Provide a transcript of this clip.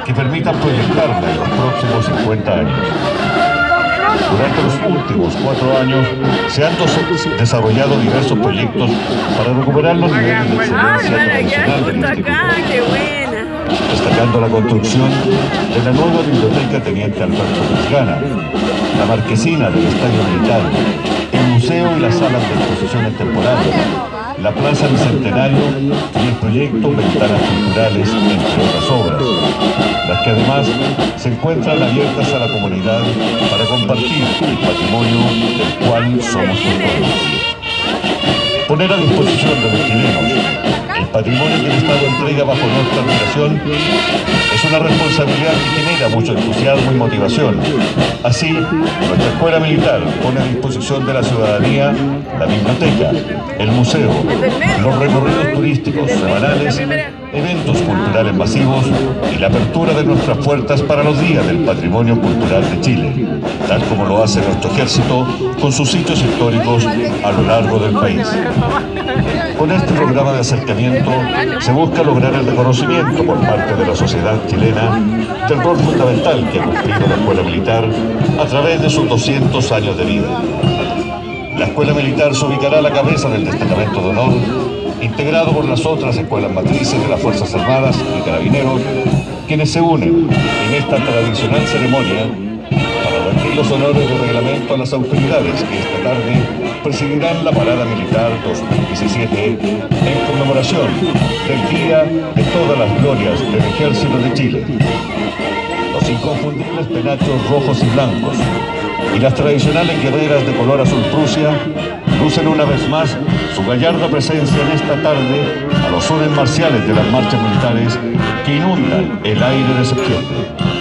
que permitan proyectarla en los próximos 50 años. Durante los últimos 4 años se han desarrollado diversos proyectos para recuperar los niveles de excelencia tradicional del instituto, destacando la construcción de la nueva biblioteca Teniente Alberto Vergara, la marquesina del Estadio Militar, el museo y las salas de exposiciones temporales, la Plaza Bicentenario y el proyecto Ventanas Culturales, entre otras obras, las que además se encuentran abiertas a la comunidad para compartir el patrimonio del cual somos orgullosos. Poner a disposición de los chilenos el patrimonio que el Estado entrega bajo nuestra administración es una responsabilidad que genera mucho entusiasmo y motivación. Así, nuestra Escuela Militar pone a disposición de la ciudadanía la biblioteca, el museo, los recorridos turísticos semanales, eventos culturales masivos y la apertura de nuestras puertas para los días del patrimonio cultural de Chile, tal como lo hace nuestro ejército con sus sitios históricos a lo largo del país. Con este programa de acercamiento se busca lograr el reconocimiento por parte de la sociedad chilena del rol fundamental que ha cumplido la Escuela Militar a través de sus 200 años de vida. La Escuela Militar se ubicará a la cabeza del Destacamento de Honor, integrado por las otras escuelas matrices de las Fuerzas Armadas y Carabineros, quienes se unen en esta tradicional ceremonia para rendir los honores de reglamento a las autoridades que esta tarde presidirán la Parada Militar 2017 en conmemoración del Día de todas las glorias del Ejército de Chile. Los inconfundibles penachos rojos y blancos y las tradicionales guerreras de color azul Prusia lucen una vez más su gallarda presencia en esta tarde a los sones marciales de las marchas militares que inundan el aire de septiembre.